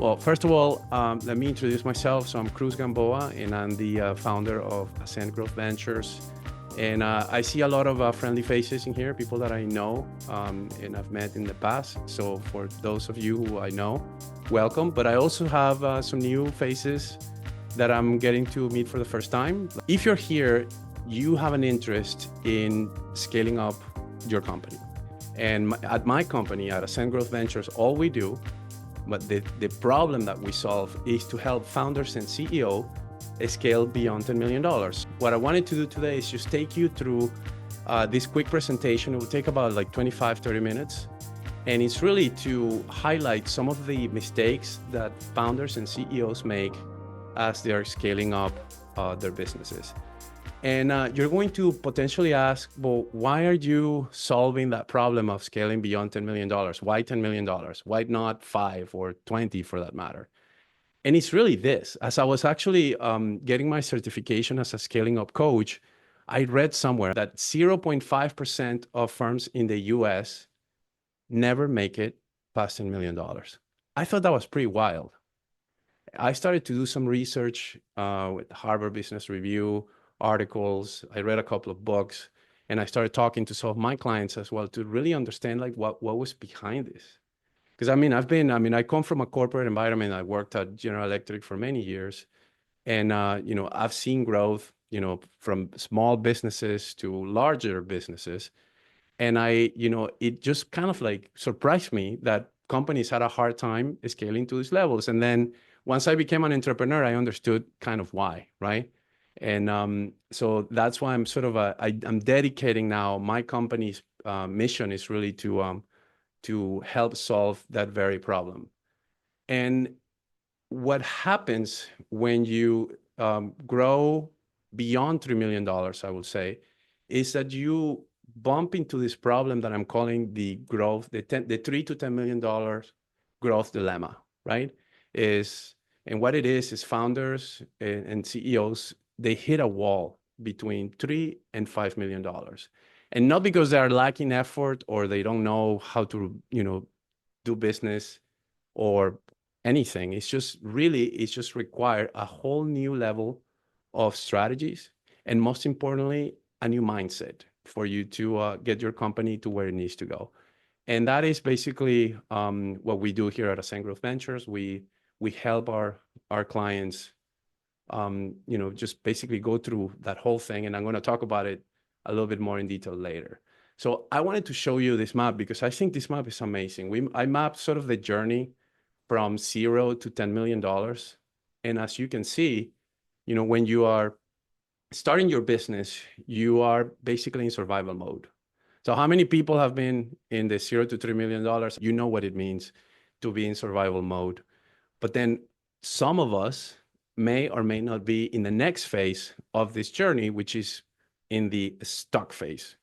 Well, first of all, let me introduce myself. So I'm Cruz Gamboa, and I'm the founder of Ascend Growth Ventures. And I see a lot of friendly faces in here, people that I know and I've met in the past. So for those of you who I know, welcome. But I also have some new faces that I'm getting to meet for the first time. If you're here, you have an interest in scaling up your company. And at my company, at Ascend Growth Ventures, all we do, but the problem that we solve is to help founders and CEO scale beyond $10 million. What I wanted to do today is just take you through this quick presentation. It will take about like 25, 30 minutes. And it's really to highlight some of the mistakes that founders and CEOs make as they are scaling up their businesses. And you're going to potentially ask, well, why are you solving that problem of scaling beyond $10 million? Why $10 million? Why not 5 or 20 for that matter? And it's really this. As I was actually getting my certification as a scaling up coach, I read somewhere that 0.5% of firms in the US never make it past $10 million. I thought that was pretty wild. I started to do some research with Harvard Business Review, articles. I read a couple of books, and I started talking to some of my clients as well to really understand like what was behind this. Because I come from a corporate environment. I worked at General Electric for many years, and I've seen growth, from small businesses to larger businesses. And it just kind of like surprised me that companies had a hard time scaling to these levels. And then once I became an entrepreneur, I understood kind of why, right? And so that's why I'm sort of I'm dedicating now. My company's mission is really to help solve that very problem. And what happens when you grow beyond $3 million, I would say, is that you bump into this problem that I'm calling the growth, the $3 to $10 million growth dilemma, right? And what it is founders and CEOs, they hit a wall between $3 and $5 million. And not because they are lacking effort or they don't know how to, do business or anything. It's just required a whole new level of strategies. And most importantly, a new mindset for you to get your company to where it needs to go. And that is basically what we do here at Ascend Growth Ventures. We help our clients, just basically go through that whole thing. And I'm going to talk about it a little bit more in detail later. So I wanted to show you this map because I think this map is amazing. I mapped sort of the journey from 0 to $10 million. And as you can see, when you are starting your business, you are basically in survival mode. So how many people have been in the 0 to $3 million? You know what it means to be in survival mode. But then some of us may or may not be in the next phase of this journey, which is in the stuck phase.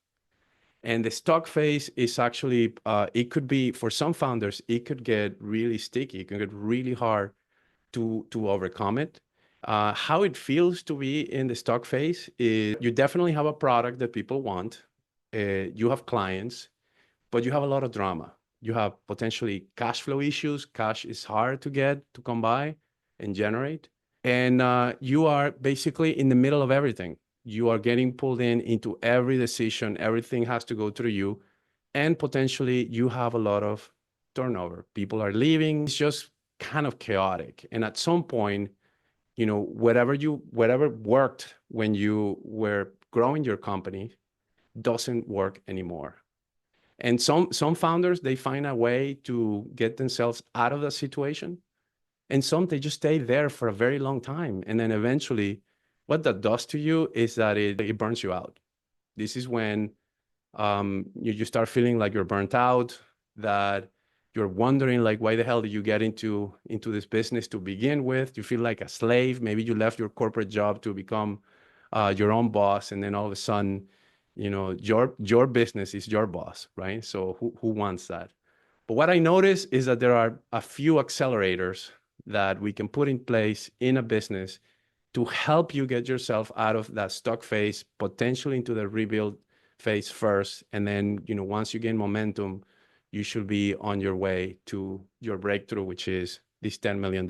And the stuck phase is actually, it could be, for some founders, it could get really sticky. It can get really hard to overcome it. How it feels to be in the stuck phase is you definitely have a product that people want. You have clients, but you have a lot of drama. You have potentially cash flow issues. Cash is hard to come by and generate. And you are basically in the middle of everything. You are getting pulled into every decision. Everything has to go through you. And potentially you have a lot of turnover. People are leaving. It's just kind of chaotic. And at some point, whatever worked when you were growing your company doesn't work anymore. And some founders, they find a way to get themselves out of the situation. And some, they just stay there for a very long time. And then eventually, what that does to you is that it burns you out. This is when you start feeling like you're burnt out, that you're wondering, like, why the hell did you get into this business to begin with? You feel like a slave. Maybe you left your corporate job to become your own boss. And then all of a sudden, your business is your boss, right? So who wants that? But what I notice is that there are a few accelerators that we can put in place in a business to help you get yourself out of that stuck phase, potentially into the rebuild phase first. And then, once you gain momentum, you should be on your way to your breakthrough, which is this $10 million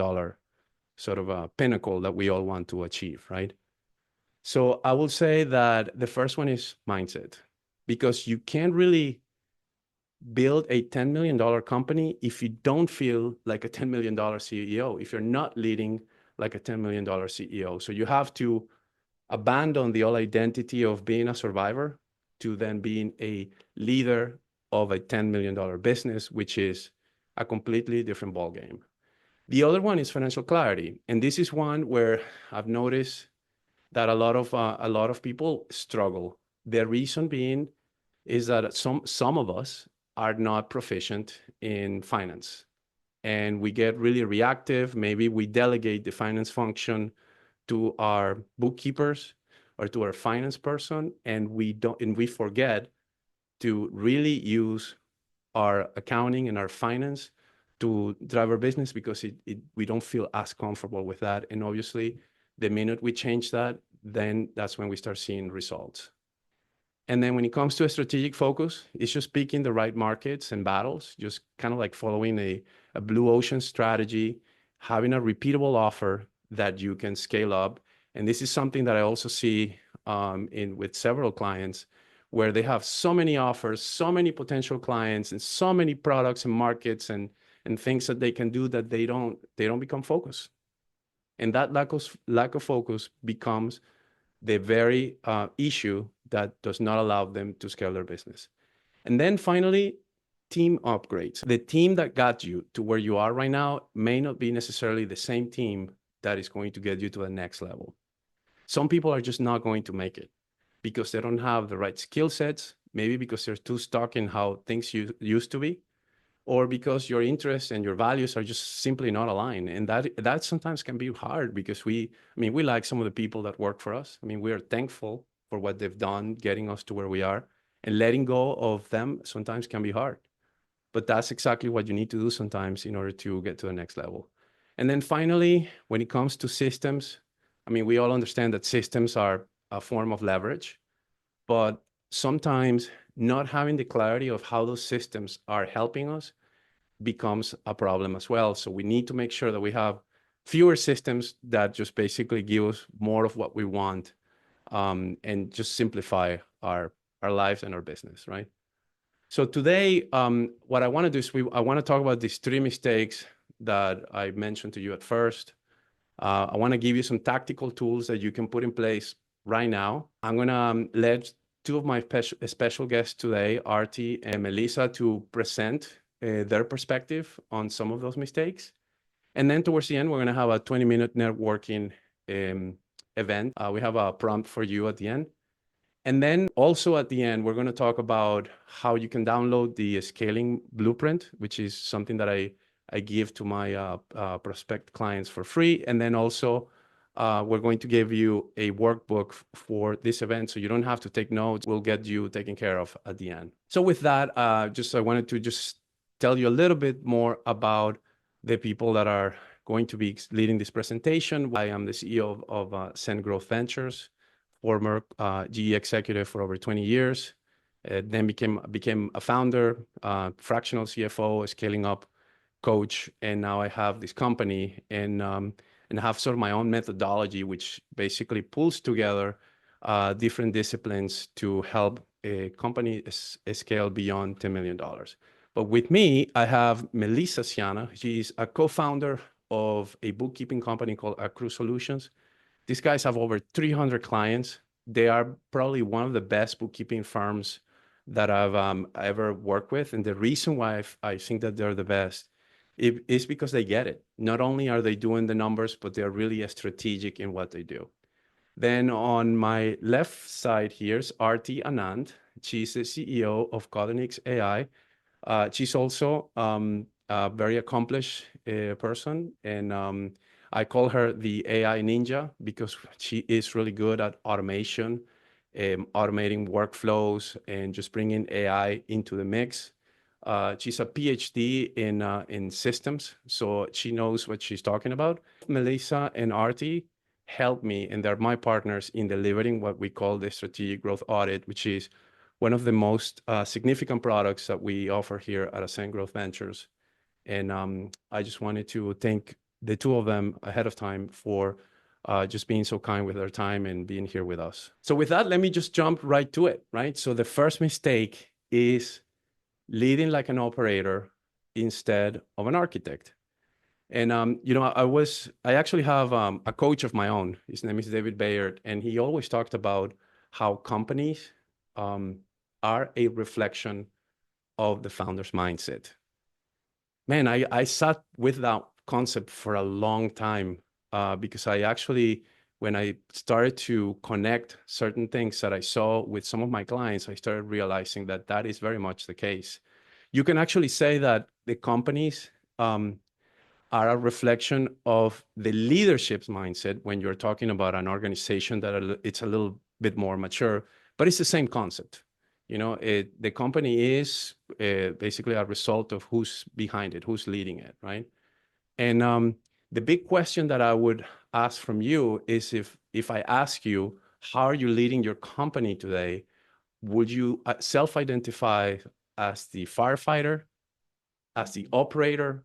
sort of a pinnacle that we all want to achieve, right? So I will say that the first one is mindset, because you can't really build a $10 million company if you don't feel like a $10 million CEO, if you're not leading like a $10 million CEO. So you have to abandon the whole identity of being a survivor to then being a leader of a $10 million business, which is a completely different ballgame. The other one is financial clarity. And this is one where I've noticed that a lot of people struggle. The reason being is that some of us are not proficient in finance, and we get really reactive. Maybe we delegate the finance function to our bookkeepers or to our finance person, and we forget to really use our accounting and our finance to drive our business, because we don't feel as comfortable with that. And obviously, the minute we change that, then that's when we start seeing results. And then when it comes to a strategic focus, it's just picking the right markets and battles, just kind of like following a blue ocean strategy, having a repeatable offer that you can scale up. And this is something that I also see with several clients, where they have so many offers, so many potential clients, and so many products and markets and things that they can do, that they don't become focused. And that lack of focus becomes the very issue that does not allow them to scale their business. And then finally, team upgrades. The team that got you to where you are right now may not be necessarily the same team that is going to get you to the next level. Some people are just not going to make it because they don't have the right skill sets, maybe because they're too stuck in how things used to be, or because your interests and your values are just simply not aligned. And that sometimes can be hard, because we like some of the people that work for us. I mean, we are thankful for what they've done, getting us to where we are, and letting go of them sometimes can be hard. But that's exactly what you need to do sometimes in order to get to the next level. And then finally, when it comes to systems, I mean, we all understand that systems are a form of leverage, but sometimes not having the clarity of how those systems are helping us becomes a problem as well. So we need to make sure that we have fewer systems that just basically give us more of what we want, and just simplify our lives and our business, right? So today, what I want to do is I want to talk about these 3 mistakes that I mentioned to you at first. I want to give you some tactical tools that you can put in place right now. I'm going to let 2 of my special guests today, Aarti and Melissa, to present their perspective on some of those mistakes. And then towards the end, we're going to have a 20-minute networking event. We have a prompt for you at the end. And then also at the end, we're going to talk about how you can download the scaling blueprint, which is something that I give to my prospect clients for free. And then also, we're going to give you a workbook for this event, so you don't have to take notes. We'll get you taken care of at the end. So with that, I wanted to just tell you a little bit more about the people that are going to be leading this presentation. I am the CEO of Ascend Growth Ventures, former GE executive for over 20 years, then became a founder, fractional CFO, scaling up coach, and now I have this company and have sort of my own methodology, which basically pulls together different disciplines to help a company scale beyond $10 million. But with me, I have Melissa Siana. She's a co-founder of a bookkeeping company called Cruz Solutions. These guys have over 300 clients. They are probably one of the best bookkeeping firms that I've ever worked with. And the reason why I think that they're the best is because they get it. Not only are they doing the numbers, but they're really strategic in what they do. Then on my left side here is Aarti Anand. She's the CEO of Kodenyx AI. She's also a very accomplished person, and I call her the AI ninja because she is really good at automation, automating workflows, and just bringing AI into the mix. She's a PhD in systems, so she knows what she's talking about. Melissa and Aarti help me, and they're my partners in delivering what we call the strategic growth audit, which is one of the most significant products that we offer here at Ascend Growth Ventures. And I just wanted to thank the two of them ahead of time for just being so kind with their time and being here with us. So with that, let me just jump right to it, right? So the first mistake is leading like an operator instead of an architect. And I actually have a coach of my own. His name is David Bayard, and he always talked about how companies um, are a reflection of the founder's mindset. Man, I sat with that concept for a long time because I actually, when I started to connect certain things that I saw with some of my clients, I started realizing that that is very much the case. You can actually say that the companies are a reflection of the leadership's mindset when you're talking about an organization that it's a little bit more mature, but it's the same concept. The company is basically a result of who's behind it, who's leading it, right? And the big question that I would ask from you is if I ask you, how are you leading your company today? Would you self-identify as the firefighter, as the operator,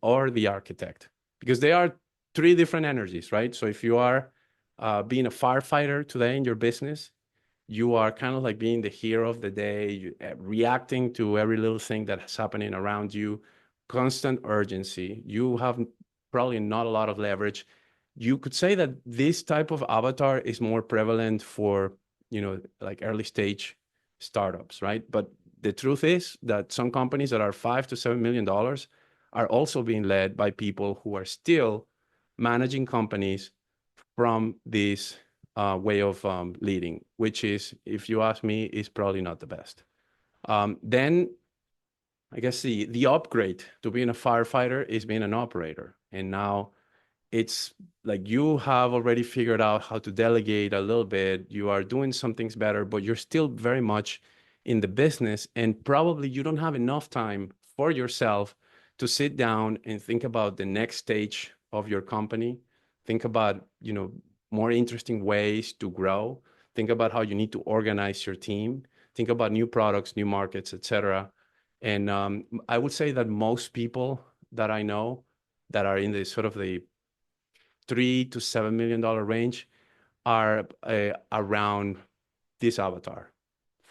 or the architect? Because they are three different energies, right? So if you are being a firefighter today in your business, you are kind of like being the hero of the day, reacting to every little thing that's happening around you, constant urgency. You have probably not a lot of leverage. You could say that this type of avatar is more prevalent for, like early stage startups, right? But the truth is that some companies that are $5 to $7 million are also being led by people who are still managing companies from this way of leading, which is, if you ask me, is probably not the best. Then I guess the upgrade to being a firefighter is being an operator. And now it's like you have already figured out how to delegate a little bit. You are doing some things better, but you're still very much in the business. And probably you don't have enough time for yourself to sit down and think about the next stage of your company. Think about, more interesting ways to grow. Think about how you need to organize your team. Think about new products, new markets, etc. And I would say that most people that I know that are in the sort of the $3 to $7 million range are around this avatar,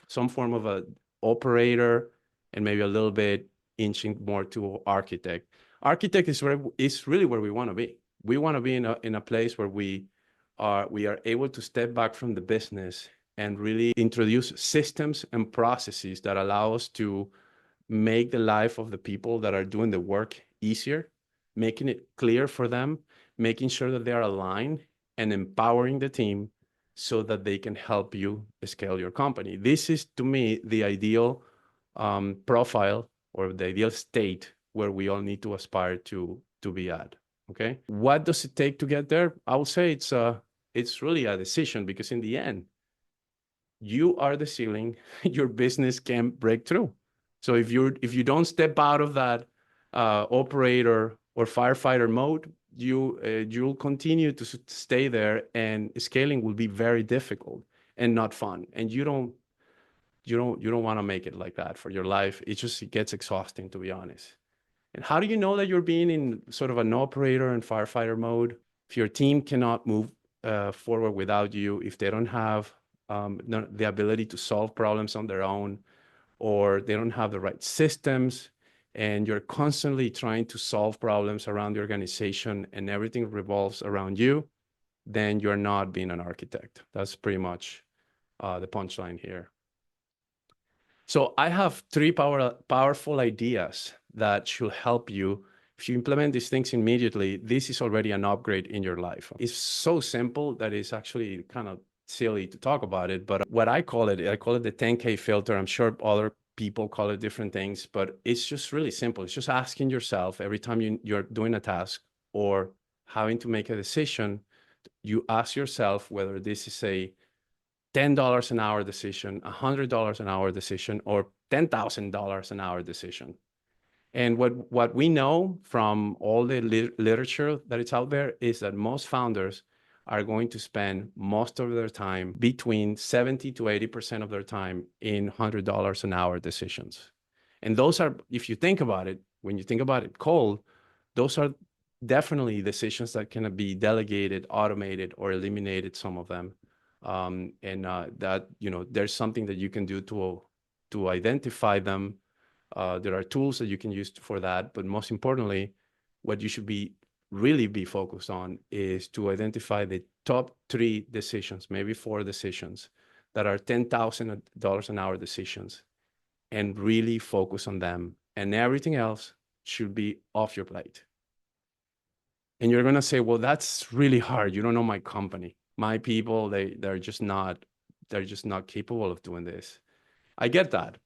some form of a operator, and maybe a little bit inching more to architect. Architect is really where we want to be. We want to be in a place where we are able to step back from the business and really introduce systems and processes that allow us to make the life of the people that are doing the work easier, making it clear for them, making sure that they are aligned, and empowering the team so that they can help you scale your company. This is, to me, the ideal profile or the ideal state where we all need to aspire to be at. Okay, what does it take to get there? I would say it's really a decision, because in the end, you are the ceiling. Your business can break through. So if you don't step out of that operator or firefighter mode, you'll continue to stay there, and scaling will be very difficult and not fun. And you don't want to make it like that for your life. It gets exhausting, to be honest. And how do you know that you're being in sort of an operator and firefighter mode? If your team cannot move forward without you, if they don't have the ability to solve problems on their own, or they don't have the right systems, and you're constantly trying to solve problems around the organization and everything revolves around you, then you're not being an architect. That's pretty much the punchline here. So I have three powerful ideas that should help you. If you implement these things immediately, this is already an upgrade in your life. It's so simple that it's actually kind of silly to talk about it, but what I call it the 10K filter. I'm sure other people call it different things, but it's just really simple. It's just asking yourself every time you're doing a task or having to make a decision, you ask yourself whether this is a $10 an hour decision, $100 an hour decision, or $10,000 an hour decision. And what we know from all the literature that is out there is that most founders are going to spend most of their time, between 70 to 80% of their time, in $100 an hour decisions. And those are, if you think about it, when you think about it cold, those are definitely decisions that can be delegated, automated, or eliminated, some of them. That, there's something that you can do to identify them. There are tools that you can use for that, but most importantly, what you should really be focused on is to identify the top 3 decisions, maybe 4 decisions that are $10,000 an hour decisions, and really focus on them. And everything else should be off your plate. And you're going to say, well, that's really hard. You don't know my company. My people, they're just not capable of doing this. I get that.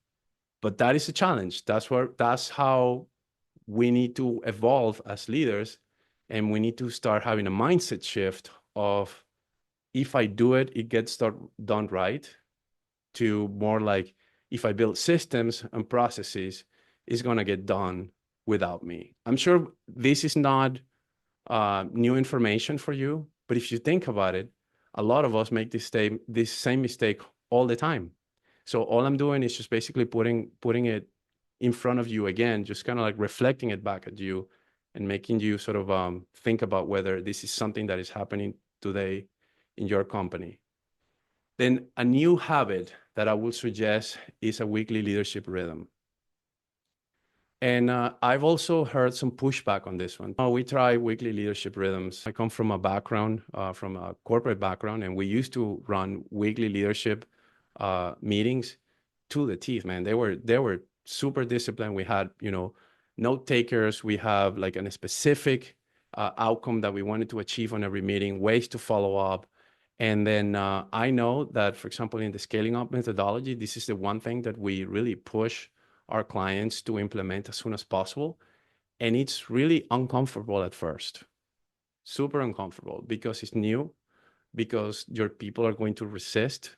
But that is a challenge. That's how we need to evolve as leaders. And we need to start having a mindset shift of, if I do it, it gets done right, to more like, if I build systems and processes, it's going to get done without me. I'm sure this is not new information for you, but if you think about it, a lot of us make this same mistake all the time. So all I'm doing is just basically putting it in front of you again, just kind of like reflecting it back at you and making you sort of think about whether this is something that is happening today in your company. Then a new habit that I would suggest is a weekly leadership rhythm. And I've also heard some pushback on this one. We try weekly leadership rhythms. I come from a background, from a corporate background, and we used to run weekly leadership meetings to the teeth, man. They were super disciplined. We had, note takers. We have like a specific outcome that we wanted to achieve on every meeting, ways to follow up. And then I know that, for example, in the scaling up methodology, this is the one thing that we really push our clients to implement as soon as possible. And it's really uncomfortable at first, super uncomfortable, because it's new, because your people are going to resist,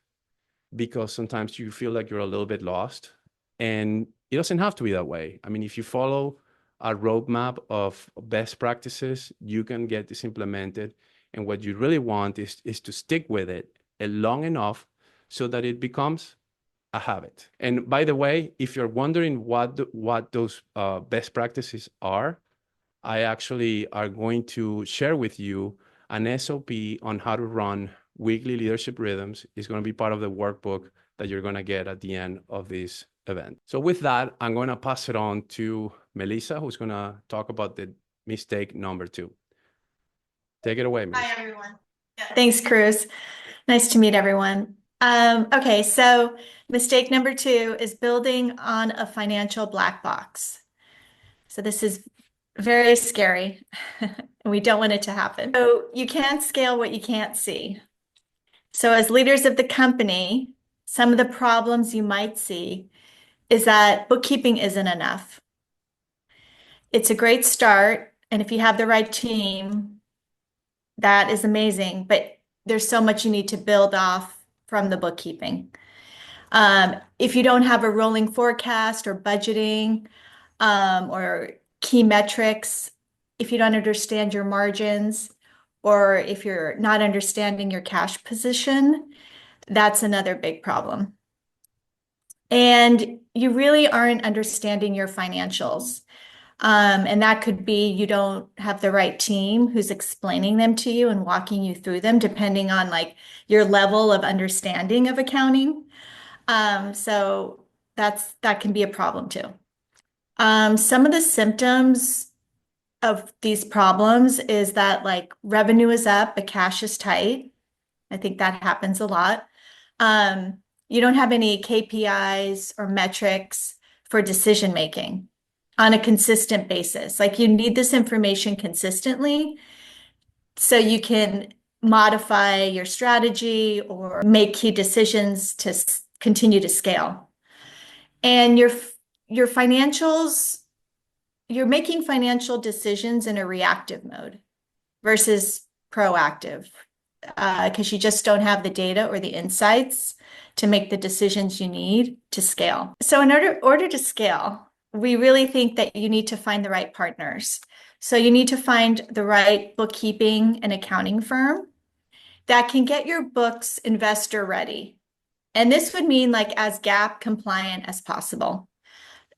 because sometimes you feel like you're a little bit lost. And it doesn't have to be that way. I mean, if you follow a roadmap of best practices, you can get this implemented. And what you really want is to stick with it long enough so that it becomes a habit. And by the way, if you're wondering what those best practices are, I actually are going to share with you an SOP on how to run weekly leadership rhythms. It's going to be part of the workbook that you're going to get at the end of this event. So with that, I'm going to pass it on to Melissa, who's going to talk about the mistake number 2. Take it away, Melissa. Hi, everyone. Thanks, Cruz. Nice to meet everyone. Okay, so mistake number 2 is building on a financial black box. So this is very scary, and we don't want it to happen. So you can't scale what you can't see. So as leaders of the company, some of the problems you might see is that bookkeeping isn't enough. It's a great start, and if you have the right team, that is amazing, but there's so much you need to build off from the bookkeeping. If you don't have a rolling forecast or budgeting or key metrics, if you don't understand your margins, or if you're not understanding your cash position, that's another big problem. And you really aren't understanding your financials. And that could be you don't have the right team who's explaining them to you and walking you through them, depending on like your level of understanding of accounting. So that can be a problem too. Some of the symptoms of these problems is that like revenue is up, but cash is tight. I think that happens a lot. You don't have any KPIs or metrics for decision making on a consistent basis. Like you need this information consistently so you can modify your strategy or make key decisions to continue to scale. And your financials, you're making financial decisions in a reactive mode versus proactive, because you just don't have the data or the insights to make the decisions you need to scale. So in order to scale, we really think that you need to find the right partners. So you need to find the right bookkeeping and accounting firm that can get your books investor ready. And this would mean like as GAAP compliant as possible.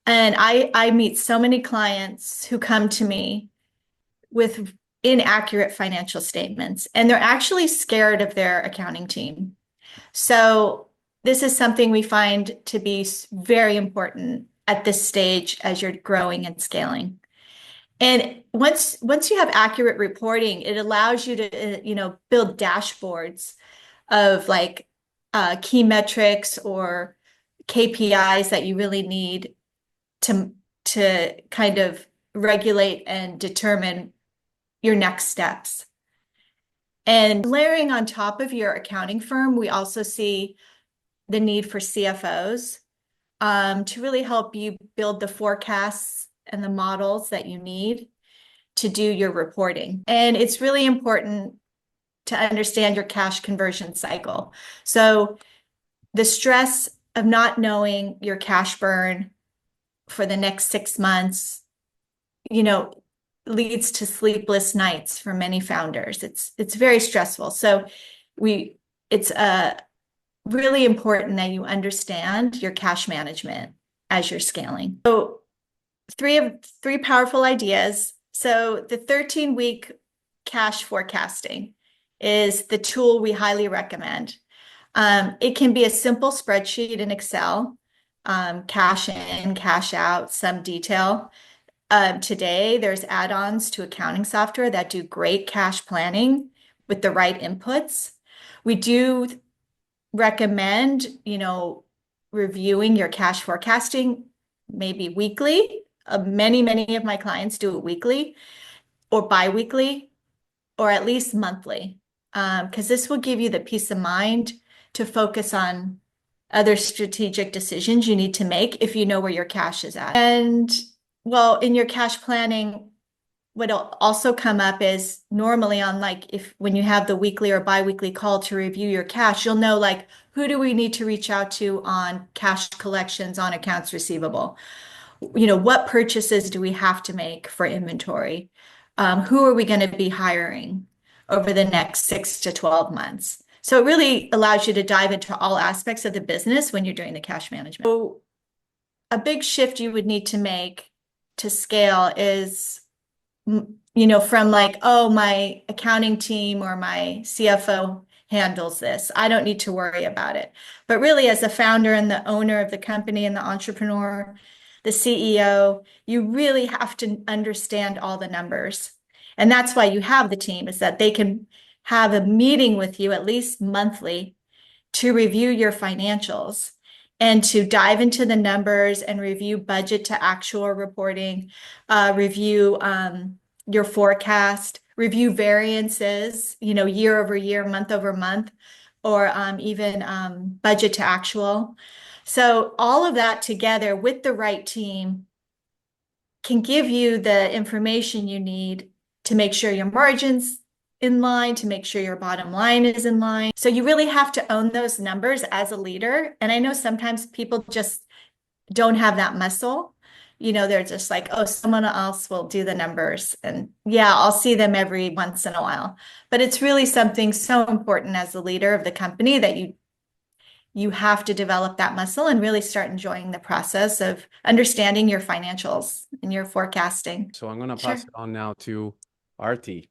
And I meet so many clients who come to me with inaccurate financial statements, and they're actually scared of their accounting team. So this is something we find to be very important at this stage as you're growing and scaling. And once you have accurate reporting, it allows you to build dashboards of like key metrics or KPIs that you really need to kind of regulate and determine your next steps. And layering on top of your accounting firm, we also see the need for CFOs to really help you build the forecasts and the models that you need to do your reporting. And it's really important to understand your cash conversion cycle. So the stress of not knowing your cash burn for the next 6 months, leads to sleepless nights for many founders. It's very stressful. So it's really important that you understand your cash management as you're scaling. So three powerful ideas. So the 13-week cash forecasting is the tool we highly recommend. It can be a simple spreadsheet in Excel, cash in, cash out, some detail. Today, there's add-ons to accounting software that do great cash planning with the right inputs. We do recommend, reviewing your cash forecasting maybe weekly. Many of my clients do it weekly or bi-weekly or at least monthly, because this will give you the peace of mind to focus on other strategic decisions you need to make if you know where your cash is at. And well, in your cash planning, what'll also come up is normally on when you have the weekly or bi-weekly call to review your cash, you'll know who do we need to reach out to on cash collections on accounts receivable? What purchases do we have to make for inventory? Who are we going to be hiring over the next 6 to 12 months? So it really allows you to dive into all aspects of the business when you're doing the cash management. So a big shift you would need to make to scale is, from oh, my accounting team or my CFO handles this. I don't need to worry about it. But really, as the founder and the owner of the company and the entrepreneur, the CEO, you really have to understand all the numbers. And that's why you have the team, is that they can have a meeting with you at least monthly to review your financials and to dive into the numbers and review budget to actual reporting, review your forecast, review variances, year over year, month over month, or even budget to actual. So all of that together with the right team can give you the information you need to make sure your margins in line, to make sure your bottom line is in line. So you really have to own those numbers as a leader. And I know sometimes people just don't have that muscle. They're just oh, someone else will do the numbers. And yeah, I'll see them every once in a while. But it's really something so important as the leader of the company that you have to develop that muscle and really start enjoying the process of understanding your financials and your forecasting. So I'm going to pass it on now to Aarti.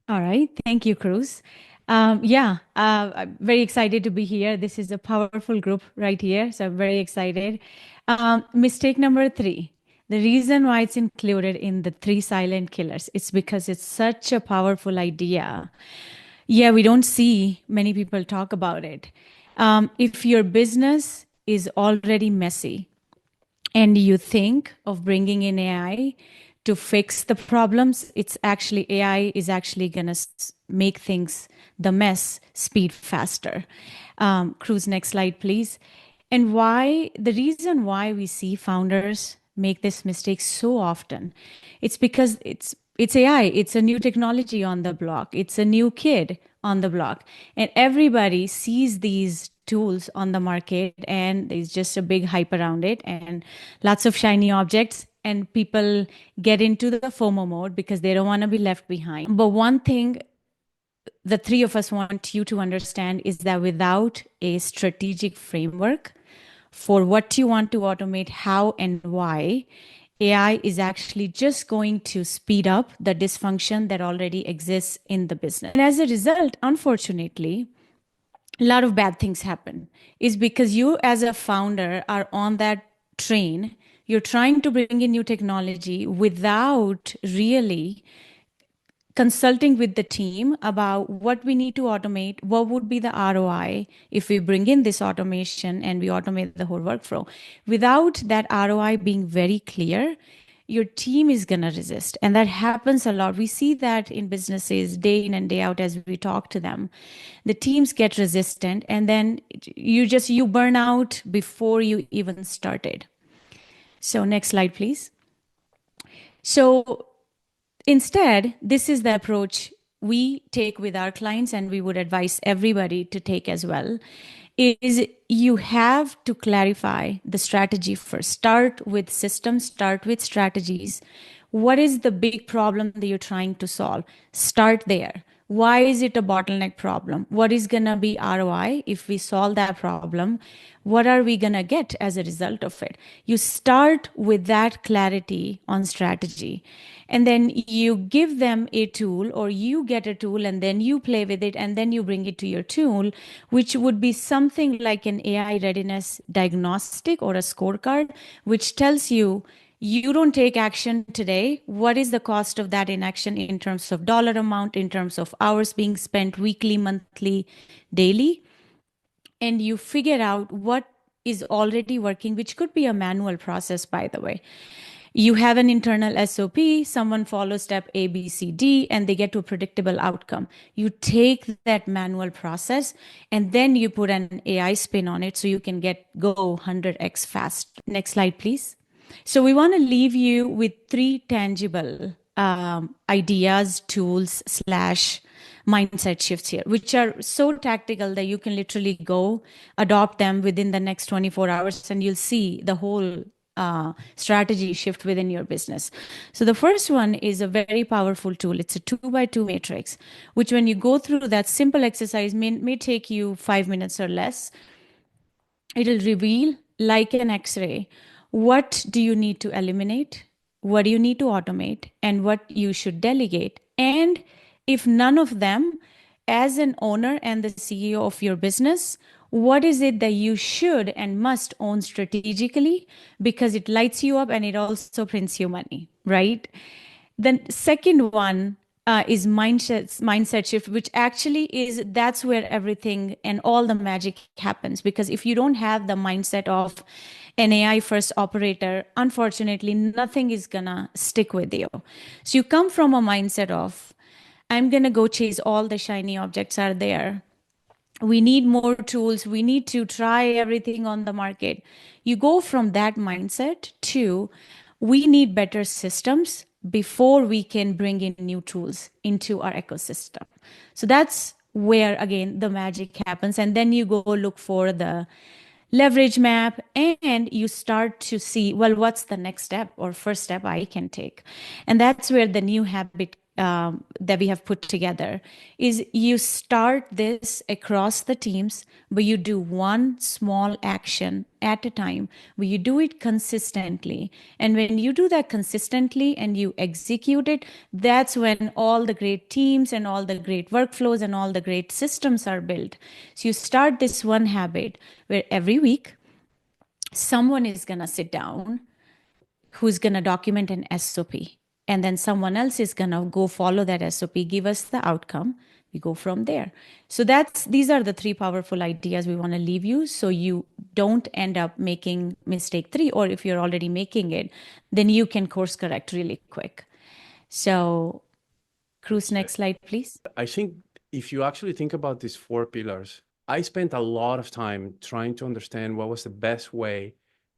All right. Thank you, Cruz. I'm very excited to be here. This is a powerful group right here. So I'm very excited. Mistake number 3. The reason why it's included in the 3 silent killers, it's because it's such a powerful idea. Yeah, we don't see many people talk about it. If your business is already messy and you think of bringing in AI to fix the problems, AI is actually going to make the mess speed faster. Cruz, next slide, please. And the reason why we see founders make this mistake so often, it's because it's AI. It's a new technology on the block. It's a new kid on the block. And everybody sees these tools on the market and there's just a big hype around it and lots of shiny objects. And people get into the FOMO mode because they don't want to be left behind. But one thing the 3 of us want you to understand is that without a strategic framework for what you want to automate, how and why, AI is actually just going to speed up the dysfunction that already exists in the business. And as a result, unfortunately, a lot of bad things happen is because you as a founder are on that train. You're trying to bring in new technology without really consulting with the team about what we need to automate, what would be the ROI if we bring in this automation and we automate the whole workflow. Without that ROI being very clear, your team is going to resist. And that happens a lot. We see that in businesses day in and day out as we talk to them. The teams get resistant and then you burn out before you even started. So next slide, please. So instead, this is the approach we take with our clients and we would advise everybody to take as well, is you have to clarify the strategy first. Start with systems, start with strategies. What is the big problem that you're trying to solve? Start there. Why is it a bottleneck problem? What is going to be ROI if we solve that problem? What are we going to get as a result of it? You start with that clarity on strategy. And then you give them a tool or you get a tool and then you play with it and then you bring it to your tool, which would be something like an AI readiness diagnostic or a scorecard, which tells you, you don't take action today. What is the cost of that inaction in terms of dollar amount, in terms of hours being spent weekly, monthly, daily? And you figure out what is already working, which could be a manual process, by the way. You have an internal SOP, someone follows step A, B, C, D, and they get to a predictable outcome. You take that manual process and then you put an AI spin on it so you can go 100x fast. Next slide, please. So we want to leave you with 3 tangible ideas, tools, / mindset shifts here, which are so tactical that you can literally go adopt them within the next 24 hours and you'll see the whole strategy shift within your business. So the first one is a very powerful tool. It's a 2x2 matrix, which when you go through that simple exercise may take you 5 minutes or less. It'll reveal like an X-ray. What do you need to eliminate? What do you need to automate? And what you should delegate? And if none of them, as an owner and the CEO of your business, what is it that you should and must own strategically because it lights you up and it also prints you money, right? The second one is mindset shift, which actually that's where everything and all the magic happens. Because if you don't have the mindset of an AI first operator, unfortunately, nothing is gonna stick with you. So you come from a mindset of, I'm gonna go chase all the shiny objects are there. We need more tools. We need to try everything on the market. You go from that mindset to, we need better systems before we can bring in new tools into our ecosystem. So that's where, again, the magic happens. And then you go look for the leverage map and you start to see, well, what's the next step or first step I can take? And that's where the new habit that we have put together is you start this across the teams, but you do one small action at a time, but you do it consistently. And when you do that consistently and you execute it, that's when all the great teams and all the great workflows and all the great systems are built. So you start this one habit where every week someone is going to sit down who's going to document an SOP. And then someone else is going to go follow that SOP, give us the outcome. We go from there. So these are the 3 powerful ideas we want to leave you so you don't end up making mistake 3, or if you're already making it, then you can course correct really quick. So Cruz, next slide, please. I think if you actually think about these 4 pillars, I spent a lot of time trying to understand what was the best way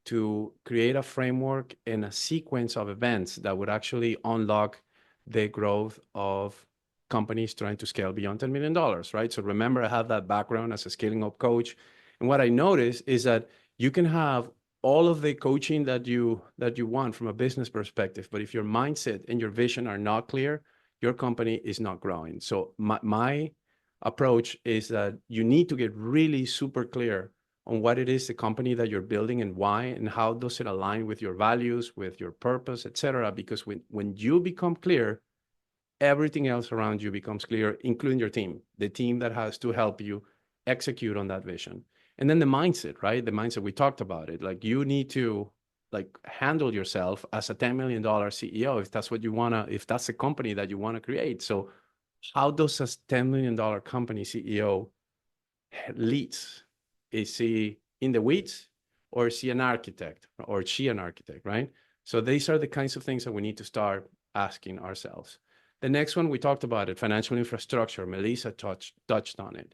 to create a framework and a sequence of events that would actually unlock the growth of companies trying to scale beyond $10 million, right? So remember, I have that background as a scaling up coach. And what I noticed is that you can have all of the coaching that you want from a business perspective, but if your mindset and your vision are not clear, your company is not growing. So my approach is that you need to get really super clear on what it is, the company that you're building and why, and how does it align with your values, with your purpose, etc. Because when you become clear, everything else around you becomes clear, including your team, the team that has to help you execute on that vision. And then the mindset, right? The mindset, we talked about it. Like you need to handle yourself as a $10 million CEO, if that's what you want to, if that's the company that you want to create. So how does a $10 million company CEO leads? Is he in the weeds, or is he an architect, or she an architect, right? So these are the kinds of things that we need to start asking ourselves. The next one, we talked about it, financial infrastructure. Melissa touched on it.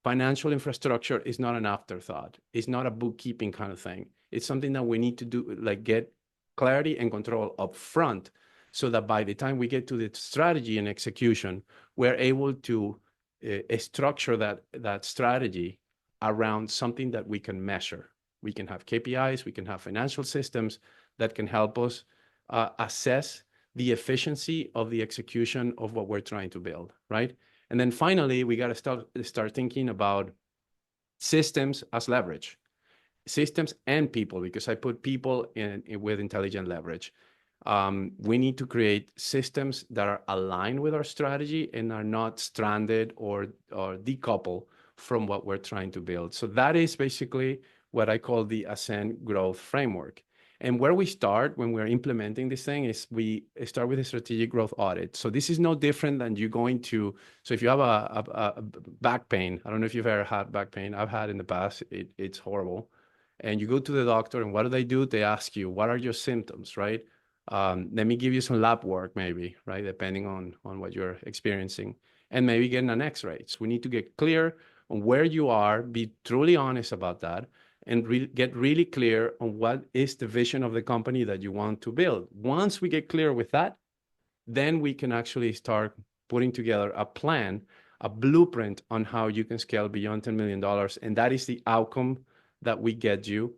Financial infrastructure is not an afterthought. It's not a bookkeeping kind of thing. It's something that we need to do, like get clarity and control up front, so that by the time we get to the strategy and execution, we're able to structure that strategy around something that we can measure. We can have KPIs, we can have financial systems that can help us assess the efficiency of the execution of what we're trying to build, right? And then finally, we got to start thinking about systems as leverage, systems and people, because I put people in with intelligent leverage. We need to create systems that are aligned with our strategy and are not stranded or decoupled from what we're trying to build. So that is basically what I call the Ascend growth framework. And where we start when we're implementing this thing is we start with a strategic growth audit. So this is no different than you going to, so if you have a back pain, I don't know if you've ever had back pain, I've had in the past, it's horrible. And you go to the doctor, and what do? They ask you, what are your symptoms, right? Let me give you some lab work maybe, right? Depending on what you're experiencing, and maybe getting an x-ray. So we need to get clear on where you are, be truly honest about that, and get really clear on what is the vision of the company that you want to build. Once we get clear with that, then we can actually start putting together a plan, a blueprint on how you can scale beyond $10 million. And that is the outcome that we get you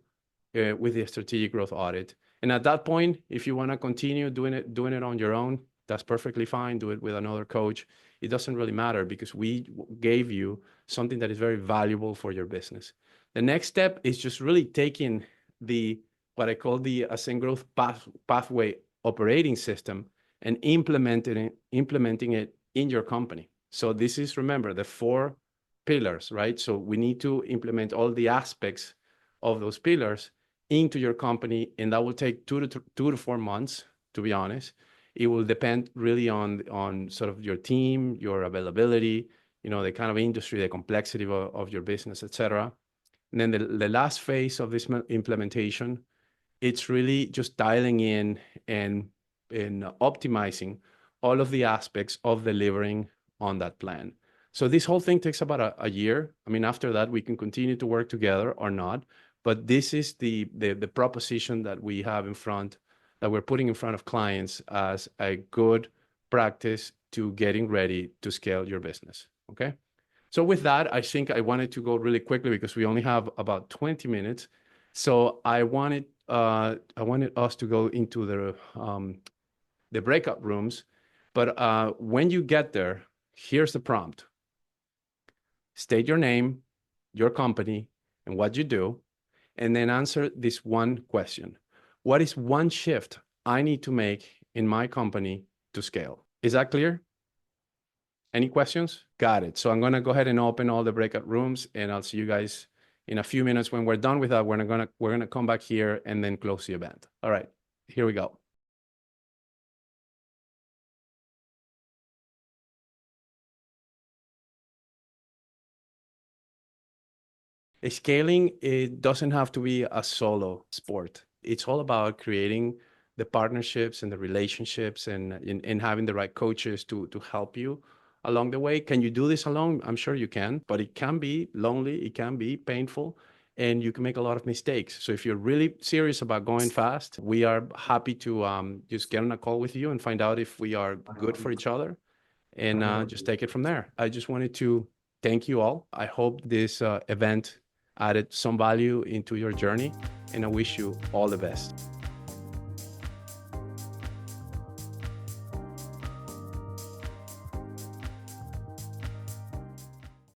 with the strategic growth audit. And at that point, if you want to continue doing it on your own, that's perfectly fine. Do it with another coach. It doesn't really matter, because we gave you something that is very valuable for your business. The next step is just really taking what I call the Ascend Growth Pathway operating system and implementing it in your company. So this is, remember, the 4 pillars, right? So we need to implement all the aspects of those pillars into your company, and that will take 2 to 4 months, to be honest. It will depend really on sort of your team, your availability, the kind of industry, the complexity of your business, etc. And then the last phase of this implementation, it's really just dialing in and optimizing all of the aspects of delivering on that plan. So this whole thing takes about a year. I mean, after that, we can continue to work together or not. But this is the proposition that we have that we're putting in front of clients as a good practice to getting ready to scale your business, okay? So with that, I think I wanted to go really quickly because we only have about 20 minutes. So I wanted us to go into the breakout rooms. But when you get there, here's the prompt. State your name, your company, and what you do, and then answer this one question. What is one shift I need to make in my company to scale? Is that clear? Any questions? Got it. So I'm going to go ahead and open all the breakout rooms, and I'll see you guys in a few minutes. When we're done with that, we're going to come back here and then close the event. All right, here we go. Scaling, it doesn't have to be a solo sport. It's all about creating the partnerships and the relationships and having the right coaches to help you along the way. Can you do this alone? I'm sure you can, but it can be lonely, it can be painful, and you can make a lot of mistakes. So if you're really serious about going fast, we are happy to just get on a call with you and find out if we are good for each other, and just take it from there. I just wanted to thank you all. I hope this event added some value into your journey, and I wish you all the best.